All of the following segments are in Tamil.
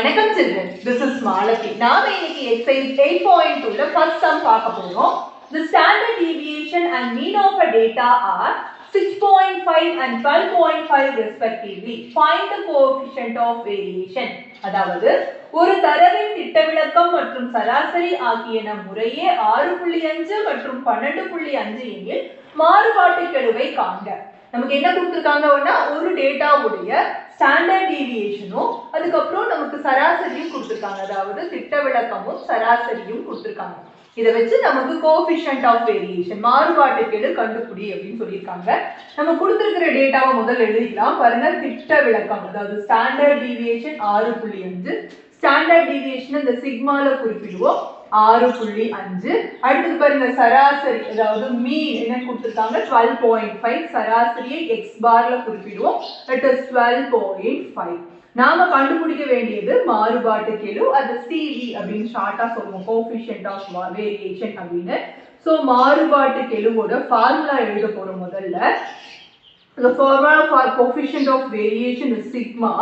வணக்கம் children, this is Malati. நாம இன்னைக்கு exercise 8.2 ல first sum பார்க்க போறோம். The standard deviation and mean of a data are 6.5 and 12.5 respectively. Find the coefficient of variation. அதாவது ஒரு தரவின் திட்டவிலக்கம் மற்றும் சராசரி ஆகியன முறையே 6.5 மற்றும் 12.5 எனில் மாறுபாட்டு கெழுவை காண்க. நமக்கு என்ன கொடுத்திருக்காங்கன்னா ஒரு டேட்டாவுடைய ஸ்டாண்டர்ட் டீவியேஷனும் அதுக்கப்புறம் நமக்கு சராசரியும் கொடுத்திருக்காங்க. அதாவது திட்டவிலக்கமும் சராசரியும் கொடுத்திருக்காங்க. இதை வச்சு நமக்கு கோஎஃபிஷியன்ட் ஆஃப் வேரியேஷன் மாறுபாட்டு கெழு கண்டுபிடி அப்படின்னு சொல்லியிருக்காங்க. நம்ம கொடுத்திருக்கிற டேட்டாவை முதல்ல எழுதிக்கலாம். பாருங்க, திட்டவிலக்கம் அதாவது ஸ்டாண்டர்ட் டீவியேஷன் 6.5, ஸ்டாண்டர்ட் டீவியேஷன் இந்த சிக்மால குறிப்பிடுவோம் 6.5. அடுத்து பாருங்க சராசரி அதாவது மீன் என்ன கொடுத்திருக்காங்க 12.5, சராசரியை எக்ஸ் பார்ல குறிப்பிடுவோம், that is 12.5. நாம கண்டுபிடிக்க வேண்டியது மாறுபாட்டு கெழு, அது சிவி அப்படின்னு ஷார்ட்டா சொல்லுவோம், கோஎஃபிஷியன்ட் ஆஃப் வேரியேஷன் அப்படின்னு. சோ மாறுபாட்டு கெழுவோட ஃபார்முலா எழுத போறோம். முதல்ல the formula for coefficient of variation is sigma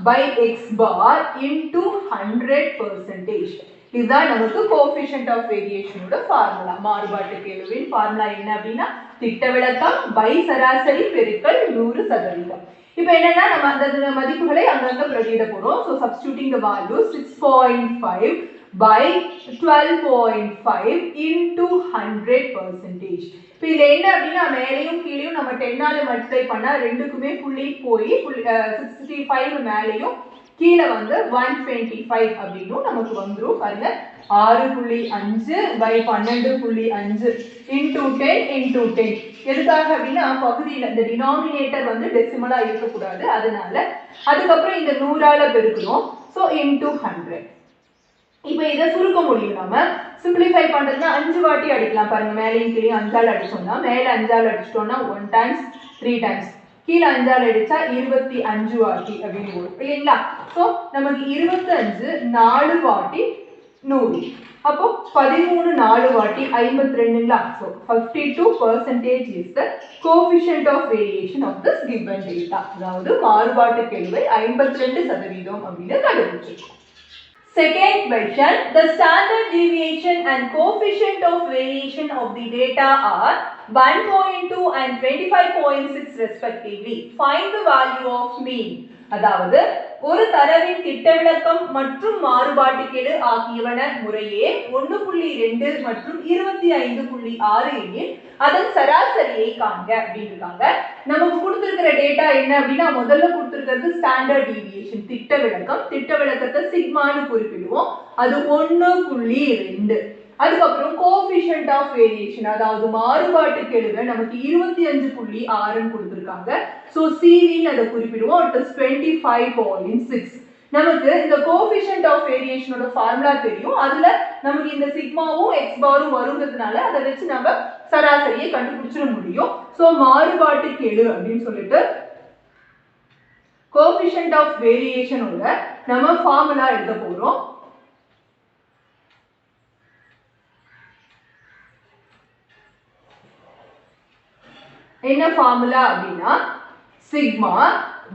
by x bar into 100%. இதுதான் நமக்கு கோஎஃபிஷியன்ட் ஆஃப் வேரியேஷனோட ஃபார்முலா. மாறுபாட்டு கெழுவின் ஃபார்முலா என்ன அப்படின்னா திட்டவிலக்கம் பை சராசரி பெருக்கல் 100%. இப்போ என்னன்னா நம்ம அந்த மதிப்புகளை அங்கங்க பிரதியிட போறோம். So substituting the value 6.5 by 12.5 into 100%. இப்போ இதுல என்ன அப்படின்னா மேலையும் கீழையும் நம்ம 10ஆல மல்டிப்ளை பண்ணா ரெண்டுக்குமே புள்ளி போய் 65 மேலையும் கீழே வந்து 125 அப்படின்னு நமக்கு வந்துரும். பாருங்க 6.5 by 12.5 into 10 into 10. எதுக்காக அப்படின்னா பகுதியில் இந்த டினாமினேட்டர் வந்து டெசிமலா இருக்கக்கூடாது, அதனால அதுக்கப்புறம் இந்த 100ஆல பெருக்கிறோம். So into 100. இப்போ இதை சுருக்க முடியும். நம்ம சிம்பிளிஃபை பண்றதுன்னா 5 வாட்டி அடிக்கலாம். பாருங்க மேலையும் கீழே 5ஆல அடிச்சோம்னா மேல 5ஆல அடிச்சிட்டோம்னா 1 times 3 times, கீழே 5ஆல அடிச்சா 25 வாட்டி அப்படின்னு வரும் இல்லைங்களா? ஸோ நமக்கு 25 4 வாட்டி 100, அப்போ 13 4 வாட்டி 52ங்களா? So 52% is the coefficient of variation of this given data. அதாவது மாறுபாட்டு கெழுவை 52% அப்படின்னு கண்டுபிடிச்சிருக்கோம். Second question, the standard deviation and coefficient of variation of the data are 1.2 and 25.6 respectively. Find the value of mean. அதாவது ஒரு தரவின் திட்டவிலக்கம் மற்றும் மாறுபாட்டு கெழு ஆகியவன முறையே 1.2 மற்றும் 25.6 எனில் அதன் சராசரியை காண்க அப்படின்னு இருக்காங்க. நமக்கு கொடுத்திருக்கிற டேட்டா என்ன அப்படின்னா முதல்ல கொடுத்திருக்கிறது ஸ்டாண்டர்ட் டீவியேஷன் திட்டவிலக்கம். திட்டவிலக்கத்தை சிக்மான்னு குறிப்பிடுவோம், அது 1.2. அதுக்கப்புறம் கோஎஃபிஷியன்ட் ஆஃப் வேரியேஷன் அதாவது மாறுபாட்டு கெழுவை நமக்கு 25.6 கொடுத்திருக்காங்க. சோ சிவின்னு அதை குறிப்பிடுவோம், it is 25.6. நமக்கு இந்த கோஎஃபிஷியன்ட் ஆஃப் வேரியேஷனோட ஃபார்முலா தெரியும், அதுல நமக்கு இந்த சிக்மாவும் எக்ஸ் பாரும் வருங்கிறதுனால அதை வச்சு நம்ம சராசரியை கண்டுபிடிச்சிட முடியும். சோ மாறுபாட்டு கெழு அப்படின்னு சொல்லிட்டு கோஎஃபிஷியன்ட் ஆஃப் வேரியேஷனோட நம்ம ஃபார்முலா எழுத போறோம். என்ன ஃபார்முலா அப்படின்னா sigma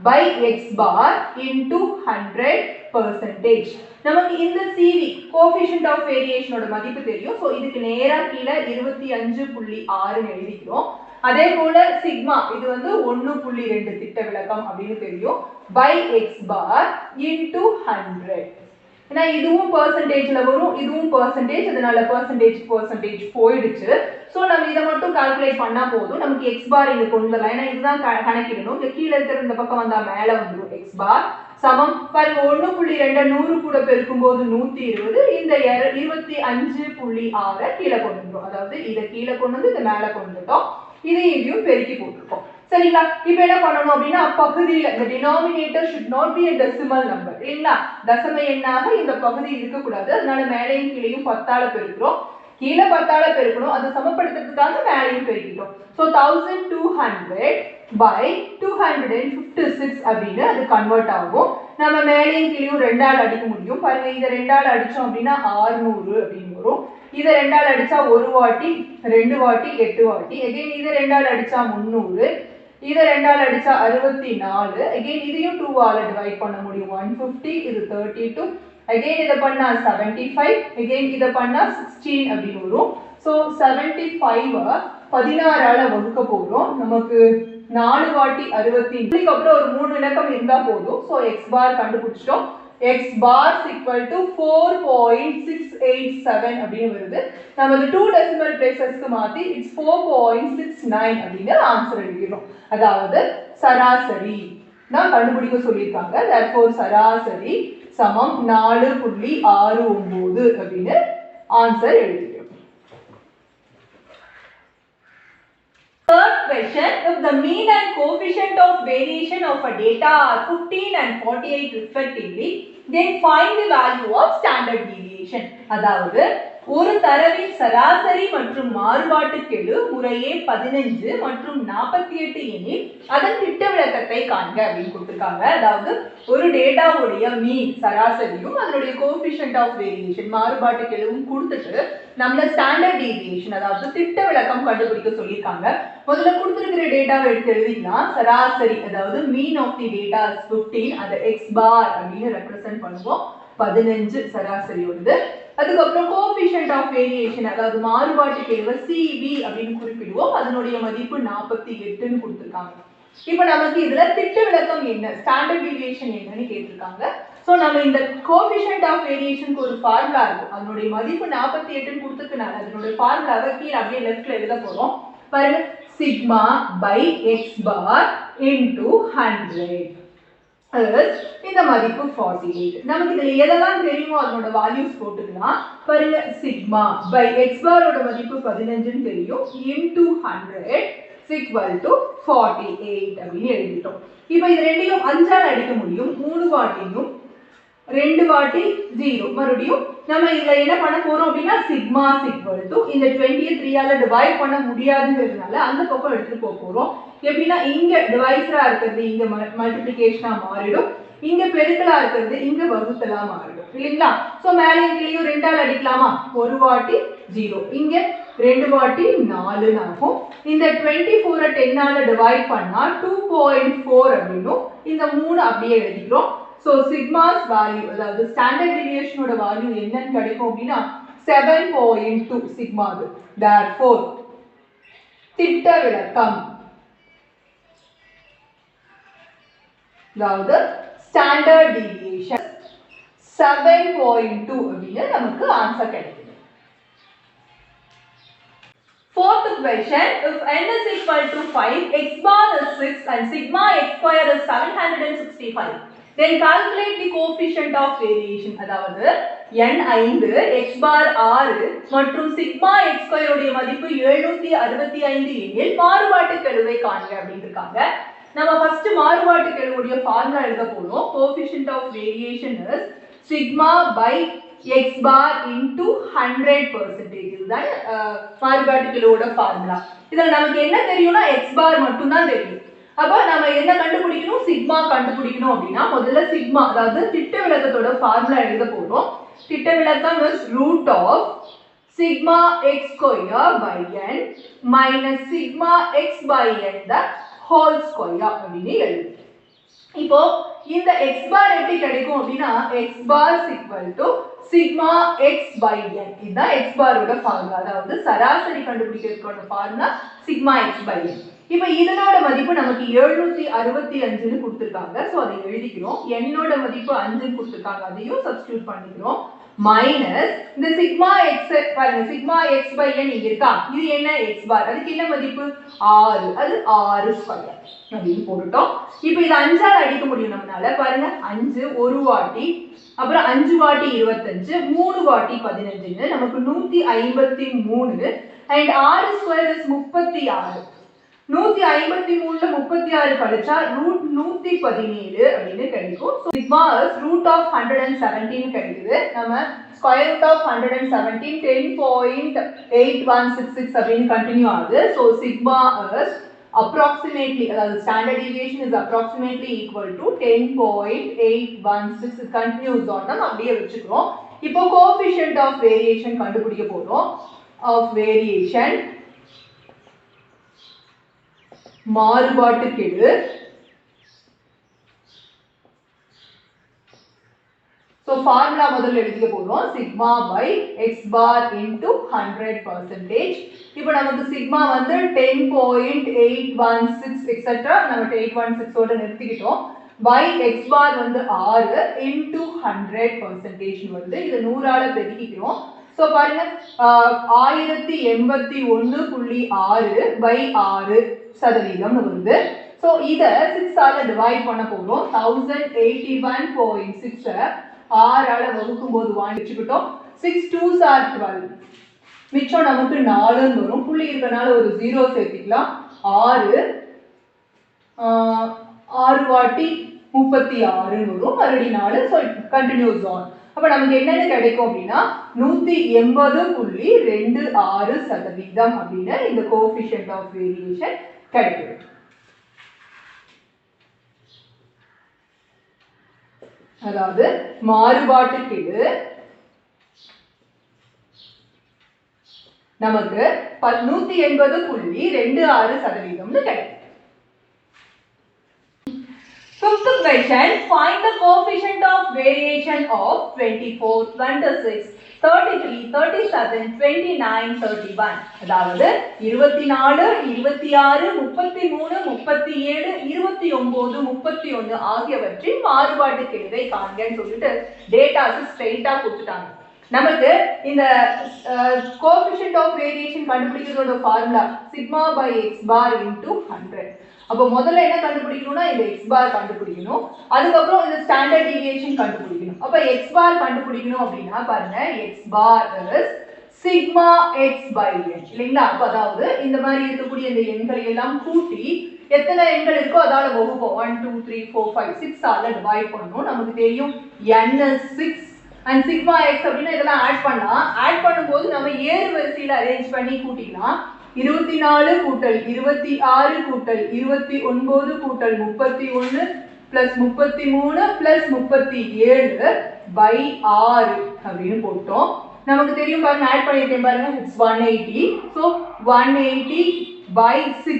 by x bar into 100%. நமக்கு இந்த சிவி கோஎஃபிஷியன்ட் ஆஃப் வேரியேஷனோட மதிப்பு தெரியும். ஸோ இதுக்கு நேரா கீழே 25.6 எழுதிக்கிறோம். அதே போல சிக்மா இது வந்து 1.2 திட்டவிலக்கம் அப்படின்னு தெரியும், பை எக்ஸ் பார் இன்டு 100. ஏன்னா இதுவும் பெர்சன்டேஜ்ல வரும், இதுவும் பெர்சன்டேஜ், அதனால பெர்சன்டேஜ் போயிடுச்சு. ஸோ நம்ம இதை மட்டும் கால்குலேட் பண்ணா போதும். நமக்கு எக்ஸ் பார் இங்க கொண்டு வரலாம், ஏன்னா இதுதான் கணக்கிடணும். இங்க கீழே இருக்கிற இந்த பக்கம் வந்தா மேல வந்துடும். எக்ஸ் பார் சமம் பாருங்க 1.2 100 கூட பெருக்கும் போது 120, இந்த 25.6 கீழே கொண்டு வந்துடும். அதாவது இதை கீழே கொண்டு வந்து இதை மேல கொண்டு வந்துட்டோம், இதையும் பெருக்கி போட்டிருக்கோம். சரிங்களா? இப்ப என்ன பண்ணணும் அப்படின்னா பகுதியில இந்த denominator should not be a decimal number இல்லைங்களா? தசம எண்ணாக இந்த பகுதி இருக்கக்கூடாது, அதனால மேலையும் கீழையும் 10ஆல பெருக்கிறோம், கீழே 10ஆல பெருக்கணும், அது சமப்படுத்துறதுக்காக மேலையும் பெருக்கிட்டோம். ஸோ 1200 by 256 அப்படின்னு அது கன்வெர்ட் ஆகும். நம்ம மேலையும் கீழையும் 2ஆல அடிக்க முடியும். பாருங்க இதை 2ஆல அடிச்சோம் அப்படின்னா 600 அப்படின்னு வரும். இதை 2ஆல அடிச்சா 1 வாட்டி 2 வாட்டி 8 வாட்டி, அகைன் இதை 2ஆல அடிச்சா 300, இதை 2ஆல் அடிச்சா 64. அகைன் இதையும் 2ஆல் டிவைட் பண்ண முடியும். 150 இது 32. அகைன் இதை பண்ணா 75. அகைன் இதை பண்ணா 16 அப்படின்னு வரும். ஸோ 75 16ஆல வகுக்க போகிறோம். நமக்கு 4 வாட்டி 64. அப்புறம் ஒரு 3 இலக்கம் இருந்தா போதும். ஸோ x பார் கண்டுபிடிச்சிட்டோம். x bar is equal to 4.687 அப்படின்னு வருது. நம்ம இந்த 2 decimal placesக்கு மாத்தி it's 4.69 அப்படின்னு ஆன்சர் எழுதிறோம். அதாவது சராசரி தான் கண்டுபிடிக்க சொல்லியிருக்காங்க. therefore சராசரி சமம் 4.69 அப்படின்னு answer எழுதிறோம். Third question, if the mean and coefficient of variation of a data are 15 and 48 respectively, then find the value of standard deviation. அதாவது ஒரு தரவின் சராசரி மற்றும் மாறுபாட்டு கெழு முறையே 15 மற்றும் 48 எனில் அதன் திட்ட விலக்கத்தை காண்க அப்படின்னு கொடுத்திருக்காங்க. அதாவது ஒரு டேட்டாவுடைய மீன் சராசரியும் அதனுடைய கோஎஃபிஷியன்ட் ஆஃப் வேரியேஷன் மாறுபாட்டு கெழுவும் கொடுத்துட்டு நம்மள ஸ்டாண்டர்ட் டீவியேஷன் அதாவது திட்ட விலக்கம் கண்டுபிடிக்க சொல்லியிருக்காங்க. முதல்ல கொடுத்திருக்கிற டேட்டாவை எடுத்து எழுதிக்கலாம். சராசரி அதாவது mean of the data is 15. அதை x பார் அப்படின்னு ரெப்ரசன்ட் பண்ணுவோம். 15 சராசரியோடது. அதுக்கப்புறம் கோஎஃபிஷியன்ட் ஆஃப் வேரியேஷன் அதாவது மாறுபாட்டு கெழுவை CV அப்படின்னு குறிப்பிடுவோம். அதனுடைய மதிப்பு 48ன்னு கொடுத்திருக்காங்க. இப்போ நமக்கு இதுல திட்ட விலக்கம் என்ன ஸ்டாண்டர்ட் டீவியேஷன் என்னன்னு கேட்டிருக்காங்க. சோ நம்ம இந்த கோஎஃபிஷியன்ட் ஆஃப் வேரியேஷனுக்கு ஒரு ஃபார்முலா இருக்கும். அதனுடைய மதிப்பு 48ன்னு கொடுத்துக்கனால அதனுடைய ஃபார்முலாவை கீழ அப்படியே லெஃப்ட்ல எழுத போறோம். பாருங்க sigma by x bar into 100 இந்த மதிப்பு 48. நமக்கு இதுல எதெல்லாம் தெரியுமோ அதனோட வேல்யூஸ் போட்டுக்கலாம். பாருங்க சிக்மா பை x பாரோட மதிப்பு 15ன்னு தெரியும் இன்டு 100 equal to 48 அப்படின்னு எழுதிட்டோம். இப்போ இது ரெண்டையும் 5ஆல் அடிக்க முடியும். 3 வாட்டியும் 2 வாட்டி 0 மறுபடியும் நம்ம இதுல என்ன பண்ண போறோம் அப்படின்னா சிக்மா equal to இந்த 20 3ஆல டிவைட் பண்ண முடியாதுங்கிறதுனால அந்த பக்கம் எடுத்துட்டு போறோம். எப்படின்னா இங்க டிவைஸரா இருக்கிறது இங்க மல்டிப்ளிகேஷனா மாறிடும். இங்க பெருக்கலா இருக்கிறது இங்க வகுத்தலா மாறிடும் இல்லைங்களா? சோ மேலே கீழேயும் 2ஆல் அடிக்கலாமா? ஒரு வாட்டி 0 இங்க 2 வாட்டி 4 ஆகும். இந்த 24 10ஆல டிவைட் பண்ணா 2.4 அப்படினும் இந்த 3 அப்படியே எழுதிக்கிறோம். சோ சிக்மாஸ் வேல்யூ அதாவது ஸ்டாண்டர்ட் டீவியேஷனோட வேல்யூ என்னன்னு கிடைக்கும் அப்படினா 7.2 சிக்மாது. therefore திட்ட விலக்கம் அதாவது ஸ்டாண்டர்ட் டீவியேஷன் 7.2 அப்படினு நமக்கு ஆன்சர் கிடைக்கும். Fourth question, if n is equal to 5, x bar is 6 and sigma x square is 765, then calculate the coefficient of variation. அதாவது n 5, x bar 6 மற்றும் sigma x square உடைய மதிப்பு 765 எனில் மாறுபாட்டு கெழுவை காண்க அப்படின்னு இருக்காங்க. நம்ம ஃபர்ஸ்ட் மாறுபாட்டு கெழுவுடைய ஃபார்முலா எழுத போறோம். coefficient of variation is sigma by x bar into 100%. இதுதான் மாறுபாட்டு கெழுவோட ஃபார்முலா. இதுல நமக்கு என்ன தெரியும்னா x bar மட்டும் தான் தெரியும். அப்ப நாம என்ன கண்டுபிடிக்கணும்? சிக்மா கண்டுபிடிக்கணும் அப்படினா முதல்ல சிக்மா அதாவது திட்ட விலக்கத்தோட ஃபார்முலா எழுத போறோம். திட்ட விலக்கம் is root of sigma x square by n minus sigma x by n the whole square அப்படினு எழுதுறோம். இப்போ இந்த x bar எப்படி கிடைக்கும் அப்படினா x bar is equal to sigma x by n. இதுதான் x bar ஓட ஃபார்முலா. அதாவது சராசரி கண்டுபிடிக்கிறதுக்கான formula sigma x by n. இப்போ இதனோட மதிப்பு நமக்கு 765 னு கொடுத்திருக்காங்க. சோ அதை எழுதிக்கிறோம். n ஓட மதிப்பு 5 னு கொடுத்திருக்காங்க. அதையும் சப்ஸ்டிட்யூட் பண்ணிக்கிறோம். மைனஸ் இந்த சிக்மா x பாருங்க சிக்மா x by n இங்க இருக்கா? இது என்ன x bar. அதுக்கு என்ன மதிப்பு 6. அது 6 ஸ்கொயர் அப்படினு போட்டுட்டோம். இப்போ இது 5ஆல அடிக்க முடியும் நம்மனால. பாருங்க 5 ஒரு வாட்டி அப்புறம் 5 வாட்டி 25 3 வாட்டி 15 நமக்கு 153 and 6 ஸ்கொயர் is 36. 153ல 36 கழிச்சா ரூட் 117 அப்படின்னு கிடைக்கும். So sigma is root of 117 கிடைக்குது. நம்ம ஸ்கொயர் ரூட் ஆஃப் 117 10.8166 அப்படின்னு கண்டினியூ ஆகுது. சோ சிக்மா இஸ் approximately அதாவது standard deviation is approximately equal to 10.816. it continues on நம்ம அப்படியே வெச்சுக்கிறோம். இப்போ coefficient of variation கண்டுபிடிக்க போறோம். of variation மாறுபாட்டுக்கெழு. So formula முதல்ல எழுதிக்க போறோம். sigma by x bar into 100%. இப்போ நமக்கு sigma வந்து 10.816 etc. நம்ம 816 ஓட நிறுத்திக்கிட்டோம். by x bar வந்து 6 into 100% வருது. இது 100 ஆல பெருக்கிக்கிறோம். So பாருங்க 1081.6 by 6% வருது. So இத 6 ஆல டிவைட் பண்ண போறோம். 1081.6 6 ஆல வகுக்கும் போது வாங்கிச்சுக்கிட்டோம். 6 2s are 12. மிச்சம் நமக்கு 4 ன்னு வரும். புள்ளி இருக்கனால ஒரு 0 சேர்த்துக்கலாம். 6 வாட்டி 36 ன்னு வரும். மறுபடியும் 4. So it continues on. அப்ப நமக்கு என்னென்ன கிடைக்கும் அப்படின்னா 180.26% அப்படின்னு இந்த கோஎஃபிஷியன்ட் ஆஃப் வேரியேஷன் கிடைக்கும். அதாவது மாறுபாட்டுக்கெழு நமக்கு 180.26% கிடைக்கும். Fifth question, find the coefficient of variation of 24, 26, 33, 37, 29, 31. அதாவது 24, 26, 33, 37, 29, 31 ஆகியவற்றின் மாறுபாட்டுக்கெழுவை காண்கன்னு சொல்லிட்டு டேட்டாஸ் ஸ்ட்ரெயிட்டா கொடுத்துட்டாங்க. நமக்கு இந்த coefficient of variation கண்டுபிடிக்கிறதோட formula sigma by x bar into 100. அப்போ முதல்ல என்ன கண்டுபிடிக்கணும்னா இந்த x bar கண்டுபிடிக்கணும். அதுக்கப்புறம் இந்த ஸ்டாண்டர்ட் டீவியேஷன் கண்டுபிடிக்கணும். அப்ப x bar கண்டுபிடிக்கணும் அப்படின்னா பாருங்க x bar is sigma x by n இல்லைங்களா? அப்ப அதாவது இந்த மாதிரி இருக்கக்கூடிய இந்த எண்களை எல்லாம் கூட்டி எத்தனை எண்கள் இருக்கோ அதால வகுப்போம். 1 2 3 4 5 6 ஆல டிவைட் பண்ணனும். நமக்கு தெரியும் n is 6 and sigma x அப்படினா இதெல்லாம் ஆட் பண்ணலாம். ஆட் பண்ணும்போது நம்ம ஏறு வரிசையில அரேஞ்ச் பண்ணி கூட்டிக்கலாம். 24 கூட்டல் 26 கூட்டல் 29 கூட்டல் 31 plus 33 plus 37 by 6 அப்படின்னு போட்டோம். நமக்கு தெரியும் பாருங்க ஆட் பண்ணிருக்கேன் பாருங்க it's 180. so 180 by 6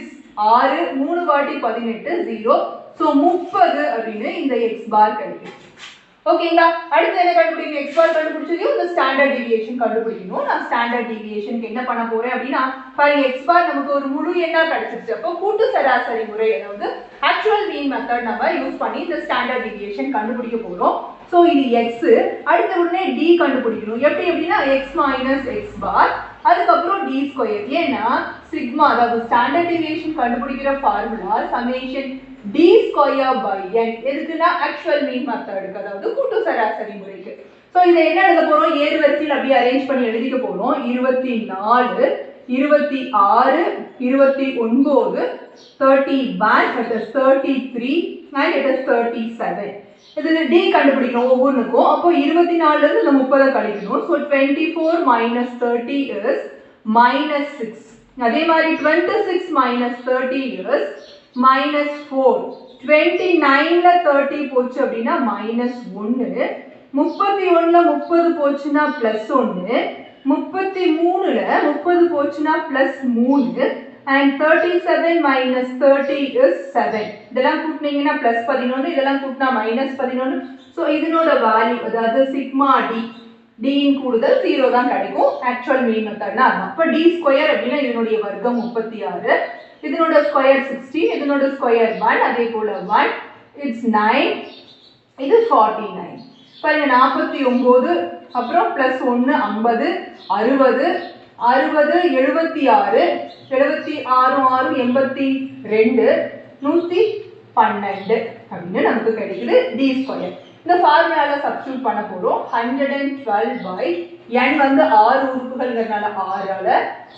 6 3 வாட்டி 18 0. so 30 அப்படின்னு இந்த x bar கிடைக்கும். ஓகேங்களா? அடுத்து என்ன கண்டுபிடிக்கணும்? x bar கண்டுபிடிச்சதையும் இந்த ஸ்டாண்டர்ட் டீவியேஷன் கண்டுபிடிக்கணும். நான் ஸ்டாண்டர்ட் டீவியேஷனுக்கு என்ன பண்ண போறேன் அப்படின்னா பாருங்க x bar நமக்கு ஒரு முழு எண்ணா கிடைச்சிருச்சு. அப்போ கூட்டு சராசரி முறை அதாவது ஆக்சுவல் மீன் மெத்தட் நம்ம யூஸ் பண்ணி இந்த ஸ்டாண்டர்ட் டீவியேஷன் கண்டுபிடிக்க போறோம். சோ இது x, அடுத்த உடனே d கண்டுபிடிக்கணும். எப்படி அப்படின்னா x minus x bar அதுக்கப்புறம் d ஸ்கொயர். ஏன்னா சிக்மா அதாவது ஸ்டாண்டர்ட் டீவியேஷன் கண்டுபிடிக்கிற formula summation d square by n எதுக்குன்னா ஆக்சுவல் மீன் மெத்தடுக்கு அதாவது கூட்டு சராசரி முறைக்கு. சோ இத என்ன எழுத போறோம்? ஏறு வரிசையில் அப்படியே அரேஞ்ச் பண்ணி எழுதிக்க போறோம். 24 26 29 31 that is 33 and it is 37. இது d கண்டுபிடிக்கணும் ஒவ்வொன்றுக்கும். அப்போ 24 ல இருந்து இந்த 30 கழிக்கணும். so 24 minus 30 is minus 6. அதே மாதிரி 26 minus 30 is minus 4. 29 ல 30 போச்சு அப்படின்னா minus 1. 31 ல 30 போச்சுன்னா plus 1. 33 ல 30 போச்சுன்னா plus 3. and 37 minus 30 is 7. இதெல்லாம் கூட்டினீங்கன்னா plus 11, இதெல்லாம் கூட்டினா minus 11. so இதனோட வேல்யூ அதாவது சிக்மா d d இன் கூடுதல் 0 தான் கிடைக்கும். ஆக்சுவல் மீன் மெத்தட்னா அதான். அப்ப d ஸ்கொயர் அப்படினா இதனுடைய வர்க்கம் 36, இதனோட ஸ்கொயர் 16, இதனோட ஸ்கொயர் 1, அதே போல 1 it's 9, இது 49. பாருங்க 49 அப்புறம் plus 1 50 60 60 76 76 6 82 112 அப்படின்னு நமக்கு கிடைக்குது d ஸ்கொயர். இந்த ஃபார்முலால சப்ஸ்டிட்யூட் பண்ண போறோம். 112 by n வந்து 6 உறுப்புகள்ங்கறனால 6 ஆல.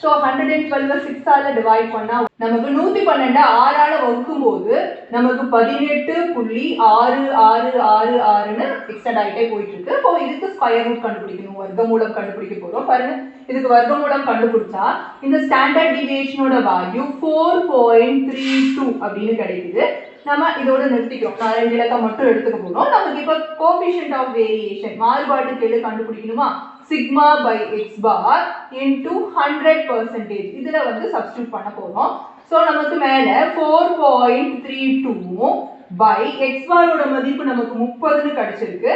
சோ 112 6 ஆல டிவைட் பண்ணா நமக்கு 112 6 ஆல வகுக்கும்போது நமக்கு 18.6666 ன்னு எக்ஸ்டெண்ட் ஆயிட்டே போயிட்டு இருக்கு. அப்போ இதுக்கு ஸ்கொயர் ரூட் கண்டுபிடிக்கணும். வர்க்கமூலம் கண்டுபிடிக்க போறோம். பாருங்க இதுக்கு வர்க்கமூலம் கண்டுபிடிச்சா இந்த ஸ்டாண்டர்ட் டீவியேஷனோட வேல்யூ 4.32 அப்படின்னு கிடைக்குது. நம்ம இதோட நிறுத்திக்கிறோம். 4 இலக்கம் மட்டும் எடுத்துக்க போறோம். நமக்கு இப்ப கோஎஃபிஷியன்ட் ஆஃப் வேரியேஷன் மாறுபாட்டுக்கெழு கண்டுபிடிக்கணுமா? Sigma by x bar into 100%. இதுல வந்து சப்ஸ்டிட்யூட் பண்ண போறோம். ஸோ நமக்கு மேலே 4.32 பை எக்ஸ் பாரோட மதிப்பு நமக்கு 30ன்னு கிடைச்சிருக்கு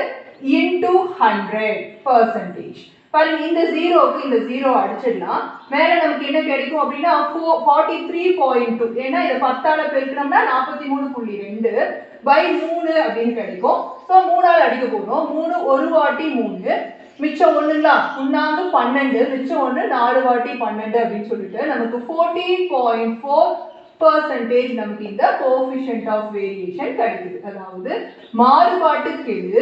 இன்டூ 100%. பாருங்க இந்த ஜீரோக்கு இந்த ஜீரோ அடிச்சிடலாம். மேலே நமக்கு என்ன கிடைக்கும் அப்படின்னா 43.2, ஏன்னா இதை 10ஆல பெருக்கணும்னா 43.2 பை 3 அப்படின்னு கிடைக்கும். ஸோ 3ஆல் அடிக்க போகிறோம். 3 ஒரு வாட்டி 3, மிச்சம் ஒண்ணுங்களா, 3 12, மிச்சம் 1 4 வாட்டி 12 அப்படின்னு சொல்லிட்டு நமக்கு 14.4% நமக்கு இந்த கோஎஃபிஷியன்ட் ஆஃப் வேரியேஷன் கிடைக்குது. அதாவது மாறுபாட்டுக்கெழு,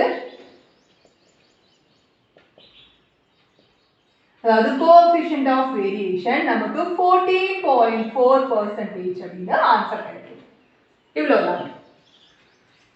அதாவது கோஎஃபிஷியன்ட் ஆஃப் வேரியேஷன் நமக்கு 14.4% அப்படின்னு ஆன்சர் கிடைக்குது. இவ்வளவுதான்.